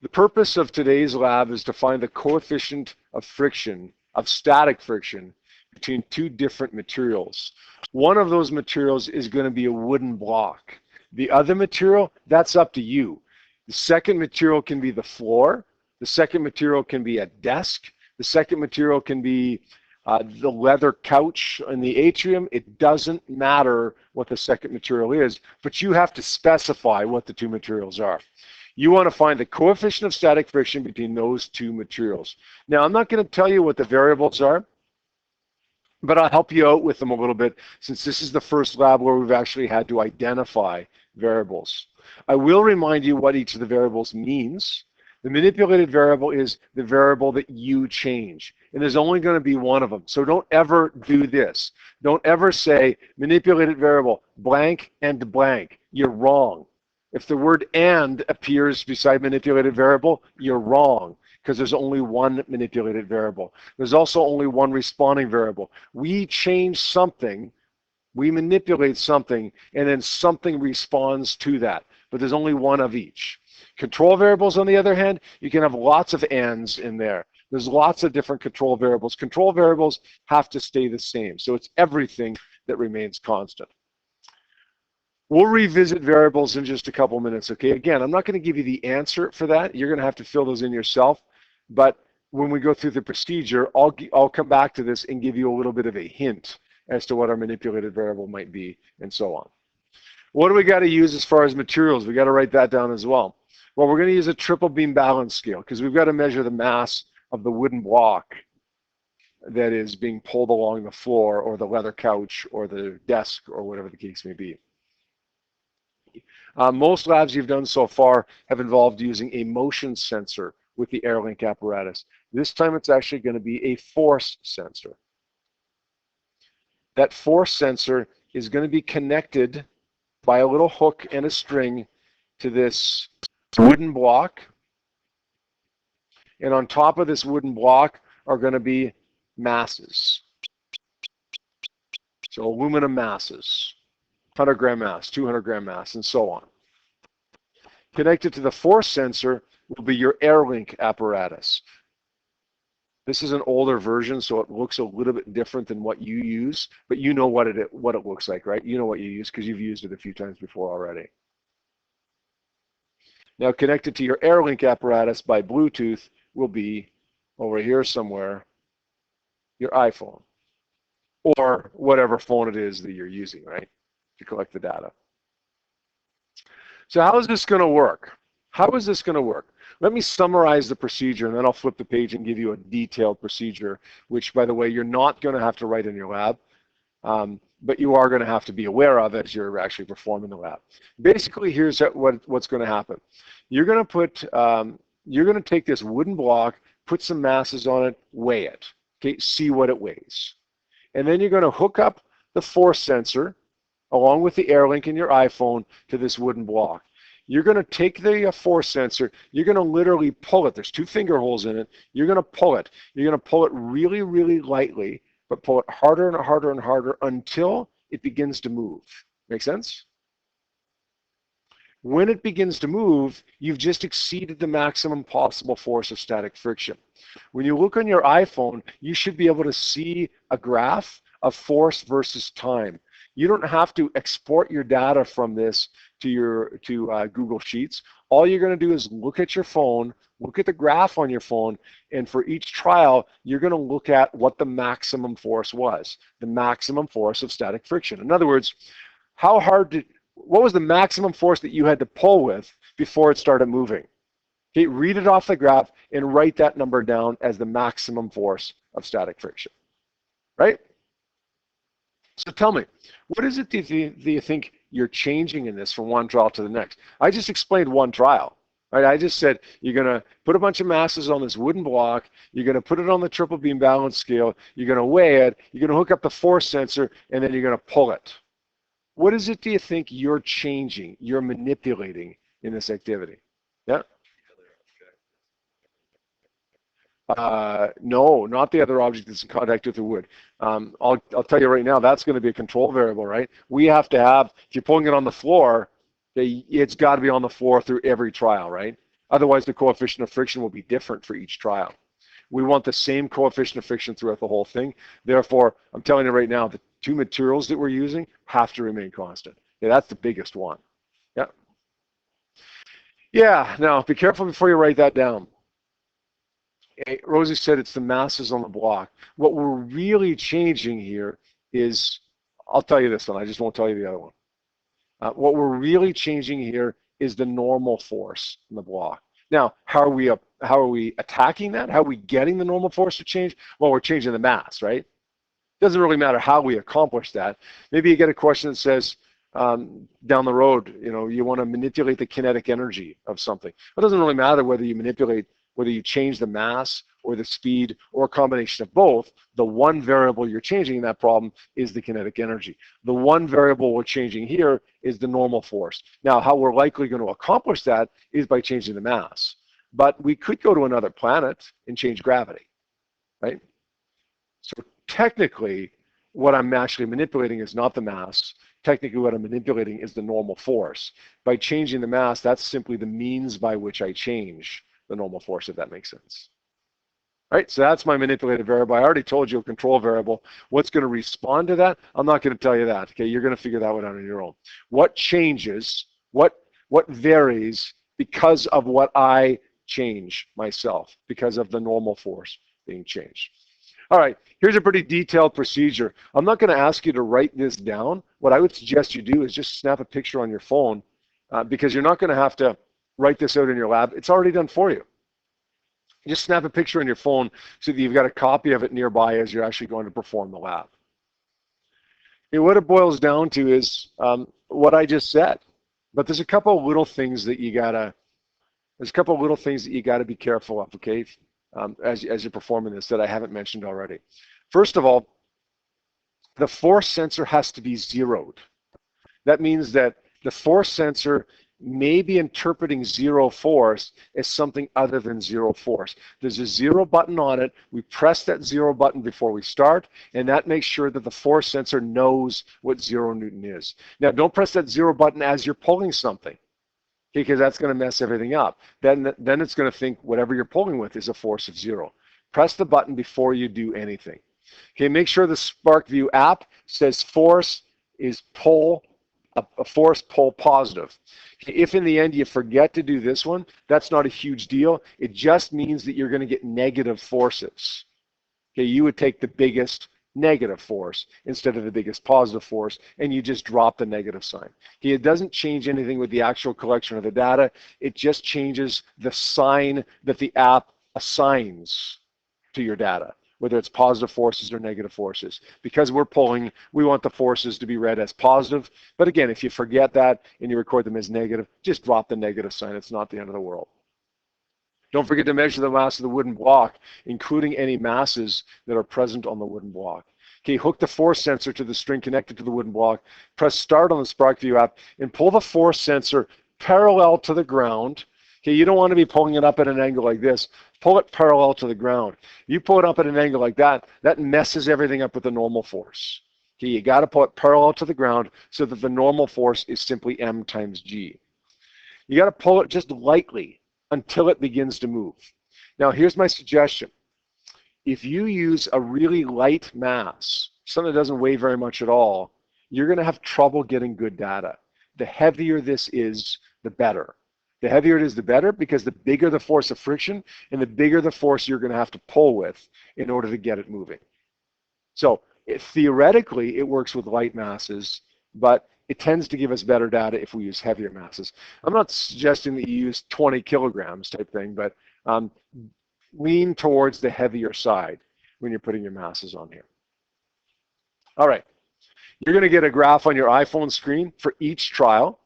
The purpose of today's lab is to find the coefficient of friction, of static friction, between two different materials. One of those materials is going to be a wooden block. The other material, that's up to you. The second material can be the floor. The second material can be a desk. The second material can be the leather couch in the atrium. It doesn't matter what the second material is, but you have to specify what the two materials are. You want to find the coefficient of static friction between those two materials. Now, I'm not going to tell you what the variables are, but I'll help you out with them a little bit, since this is the first lab where we've actually had to identify variables. I will remind you what each of the variables means. The manipulated variable is the variable that you change, and there's only going to be one of them. So don't ever do this. Don't ever say manipulated variable blank and blank. You're wrong. If the word and appears beside manipulated variable, you're wrong, because there's only one manipulated variable. There's also only one responding variable. We change something, we manipulate something, and then something responds to that. But there's only one of each. Control variables, on the other hand, you can have lots of ands in there. There's lots of different control variables. Control variables have to stay the same. So it's everything that remains constant. We'll revisit variables in just a couple minutes, okay? Again, I'm not going to give you the answer for that. You're going to have to fill those in yourself. But when we go through the procedure, I'll come back to this and give you a little bit of a hint as to what our manipulated variable might be, and so on. What do we got to use as far as materials? We got to write that down as well. Well, we're going to use a triple beam balance scale, because we've got to measure the mass of the wooden block that is being pulled along the floor, or the leather couch, or the desk, or whatever the case may be. Most labs you've done so far have involved using a motion sensor with the AirLink apparatus. This time it's actually going to be a force sensor. That force sensor is going to be connected by a little hook and a string to this wooden block. And on top of this wooden block are going to be masses. So aluminum masses. 100 gram mass, 200 gram mass, and so on. Connected to the force sensor will be your AirLink apparatus. This is an older version, so it looks a little bit different than what you use, but you know what it looks like, right? You know what you use because you've used it a few times before already. Now, connected to your AirLink apparatus by Bluetooth will be over here somewhere, your iPhone, or whatever phone it is that you're using, right, to collect the data. So how is this going to work? How is this going to work? Let me summarize the procedure, and then I'll flip the page and give you a detailed procedure, which, by the way, you're not going to have to write in your lab, but you are going to have to be aware of as you're actually performing the lab. Basically, here's what's going to happen. You're going to take this wooden block, put some masses on it, weigh it, okay, see what it weighs. And then you're going to hook up the force sensor along with the AirLink in your iPhone to this wooden block. You're going to take the force sensor, you're going to literally pull it. There's 2 finger holes in it. You're going to pull it. You're going to pull it really, really lightly, but pull it harder and harder and harder until it begins to move. Make sense? When it begins to move, you've just exceeded the maximum possible force of static friction. When you look on your iPhone, you should be able to see a graph of force versus time. You don't have to export your data from this to Google Sheets. All you're going to do is look at your phone, look at the graph on your phone, and for each trial, you're going to look at what the maximum force was, the maximum force of static friction. In other words, what was the maximum force that you had to pull with before it started moving? Okay, read it off the graph and write that number down as the maximum force of static friction, right? So tell me, what is it do you think you're changing in this from one trial to the next? I just explained one trial, right? I just said you're going to put a bunch of masses on this wooden block, you're going to put it on the triple beam balance scale, you're going to weigh it, you're going to hook up the force sensor, and then you're going to pull it. What is it do you think you're changing, you're manipulating in this activity? Yeah? No, not the other object that's in contact with the wood. I'll tell you right now, that's going to be a control variable, right? We have to have, if you're pulling it on the floor, it's got to be on the floor through every trial, right? Otherwise, the coefficient of friction will be different for each trial. We want the same coefficient of friction throughout the whole thing. Therefore, I'm telling you right now, the two materials that we're using have to remain constant. Yeah, that's the biggest one. Yeah. Yeah, now be careful before you write that down. Rosie said it's the masses on the block. What we're really changing here is, I'll tell you this one, I just won't tell you the other one. What we're really changing here is the normal force in the block. Now, how are we attacking that? How are we getting the normal force to change? Well, we're changing the mass, right? Doesn't really matter how we accomplish that. Maybe you get a question that says, down the road, you want to manipulate the kinetic energy of something. It doesn't really matter whether you change the mass or the speed or a combination of both. The one variable you're changing in that problem is the kinetic energy. The one variable we're changing here is the normal force. Now, how we're likely going to accomplish that is by changing the mass. But we could go to another planet and change gravity, right? So technically, what I'm actually manipulating is not the mass. Technically, what I'm manipulating is the normal force. By changing the mass, that's simply the means by which I change the normal force, if that makes sense. All right, so that's my manipulated variable. I already told you a control variable. What's going to respond to that? I'm not going to tell you that. Okay, you're going to figure that one out on your own. What changes, what varies because of what I change myself, because of the normal force being changed. All right, here's a pretty detailed procedure. I'm not going to ask you to write this down. What I would suggest you do is just snap a picture on your phone because you're not going to have to write this out in your lab. It's already done for you. Just snap a picture on your phone so that you've got a copy of it nearby as you're actually going to perform the lab. And what it boils down to is what I just said. But there's a couple of little things that you gotta be careful of, okay? As you're performing this that I haven't mentioned already. First of all, the force sensor has to be zeroed. That means that the force sensor may be interpreting zero force as something other than zero force. There's a zero button on it. We press that zero button before we start, and that makes sure that the force sensor knows what 0 Newton is. Now, don't press that zero button as you're pulling something, because that's going to mess everything up. Then it's going to think whatever you're pulling with is a force of 0. Press the button before you do anything. Okay, make sure the SparkView app says force is pull, a force pull positive. If in the end you forget to do this one, that's not a huge deal. It just means that you're going to get negative forces. Okay, you would take the biggest negative force instead of the biggest positive force, and you just drop the negative sign. Okay, it doesn't change anything with the actual collection of the data. It just changes the sign that the app assigns to your data, whether it's positive forces or negative forces. Because we're pulling, we want the forces to be read as positive. But again, if you forget that and you record them as negative, just drop the negative sign. It's not the end of the world. Don't forget to measure the mass of the wooden block, including any masses that are present on the wooden block. Okay, hook the force sensor to the string connected to the wooden block. Press start on the SparkView app and pull the force sensor parallel to the ground. Okay, you don't want to be pulling it up at an angle like this. Pull it parallel to the ground. You pull it up at an angle like that, that messes everything up with the normal force. Okay, you got to pull it parallel to the ground so that the normal force is simply m times g. You got to pull it just lightly until it begins to move. Now, here's my suggestion. If you use a really light mass, something that doesn't weigh very much at all, you're going to have trouble getting good data. The heavier this is, the better. The heavier it is, the better, because the bigger the force of friction and the bigger the force you're going to have to pull with in order to get it moving. So theoretically, it works with light masses, but it tends to give us better data if we use heavier masses. I'm not suggesting that you use 20 kilograms type thing, but lean towards the heavier side when you're putting your masses on here. All right, you're going to get a graph on your iPhone screen for each trial.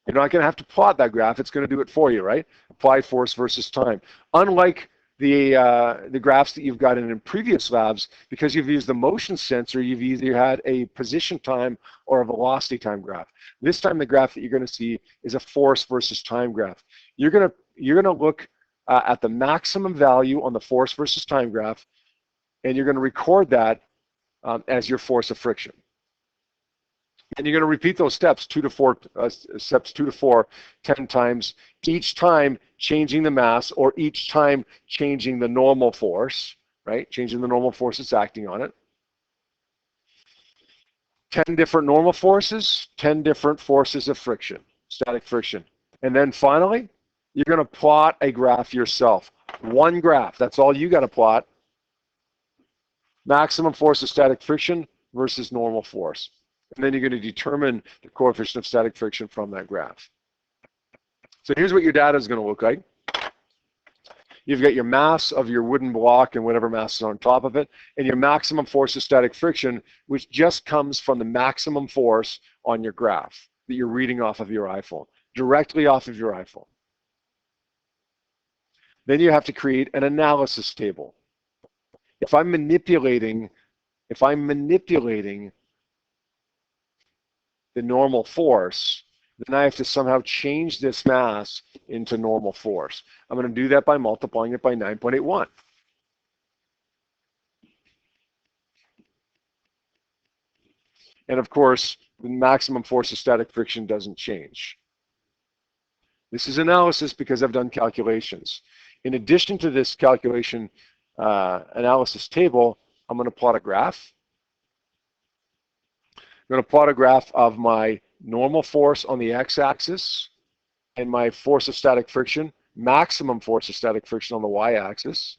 You're not going to have to plot that graph. It's going to do it for you, right? Applied force versus time. Unlike the graphs that you've got in previous labs, because you've used the motion sensor, you've either had a position time or a velocity time graph. This time the graph that you're going to see is a force versus time graph. You're going to look at the maximum value on the force versus time graph, and you're going to record that as your force of friction. And you're going to repeat those steps, 2 to 4, 10 times, each time changing the mass or each time changing the normal force, right? Changing the normal force that's acting on it. 10 different normal forces, 10 different forces of friction, static friction. And then finally, you're going to plot a graph yourself. One graph, that's all you got to plot. Maximum force of static friction versus normal force. And then you're going to determine the coefficient of static friction from that graph. So here's what your data is going to look like. You've got your mass of your wooden block and whatever mass is on top of it, and your maximum force of static friction, which just comes from the maximum force on your graph that you're reading off of your iPhone, directly off of your iPhone. Then you have to create an analysis table. If I'm manipulating the normal force, then I have to somehow change this mass into normal force. I'm going to do that by multiplying it by 9.81. And of course, the maximum force of static friction doesn't change. This is analysis because I've done calculations. In addition to this calculation analysis table, I'm going to plot a graph. I'm going to plot a graph of my normal force on the x-axis and my force of static friction, maximum force of static friction on the y-axis,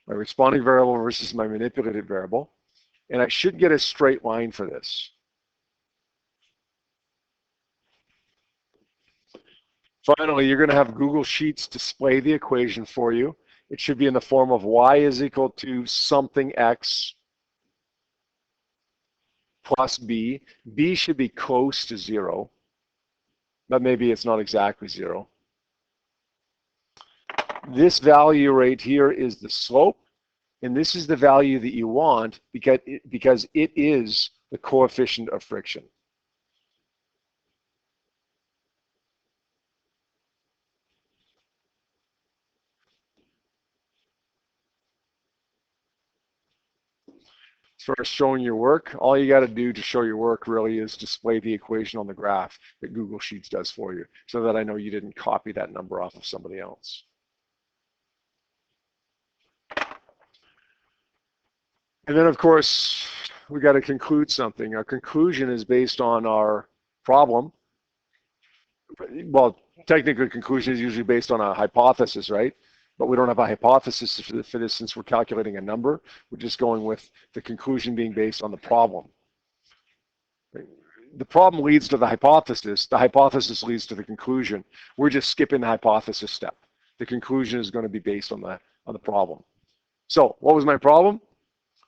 my responding variable versus my manipulated variable, and I should get a straight line for this. Finally, you're going to have Google Sheets display the equation for you. It should be in the form of y is equal to something x plus b. B should be close to 0, but maybe it's not exactly 0. This value right here is the slope, and this is the value that you want because it is the coefficient of friction. As far as showing your work, all you got to do to show your work really is display the equation on the graph that Google Sheets does for you, so that I know you didn't copy that number off of somebody else. And then, of course, we got to conclude something. Our conclusion is based on our problem. Well, technically, conclusion is usually based on a hypothesis, right? But we don't have a hypothesis for this since we're calculating a number. We're just going with the conclusion being based on the problem. The problem leads to the hypothesis leads to the conclusion. We're just skipping the hypothesis step. The conclusion is going to be based on the problem. So what was my problem?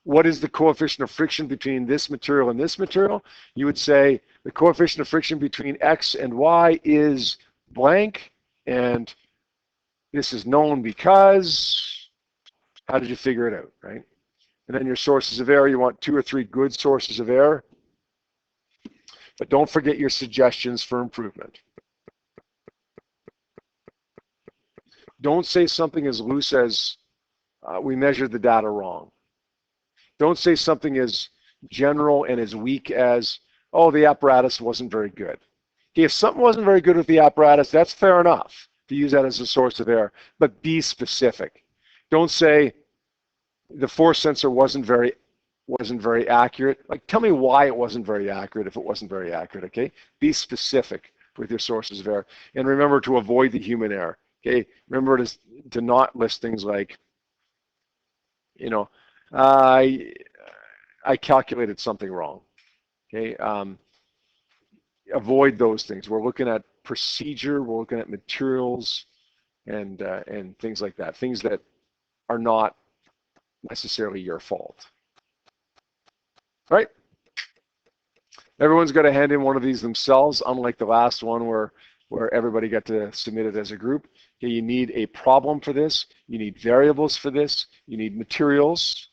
What is the coefficient of friction between this material and this material? You would say the coefficient of friction between X and Y is blank, and this is known because, how did you figure it out, right? And then your sources of error, you want 2 or 3 good sources of error. But don't forget your suggestions for improvement. Don't say something as loose as we measured the data wrong. Don't say something as general and as weak as, oh, the apparatus wasn't very good. Okay, if something wasn't very good with the apparatus, that's fair enough to use that as a source of error, but be specific. Don't say the force sensor wasn't very accurate. Like, tell me why it wasn't very accurate if it wasn't very accurate, okay? Be specific with your sources of error. And remember to avoid the human error, okay? Remember to not list things like, you know, I calculated something wrong, okay? Avoid those things. We're looking at procedure, we're looking at materials, and things like that, things that are not necessarily your fault. Right? Everyone's got to hand in one of these themselves, unlike the last one where everybody got to submit it as a group. Okay, you need a problem for this. You need variables for this. You need materials.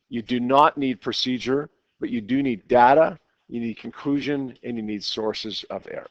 You do not need procedure, but you do need data. You need conclusion, and you need sources of error.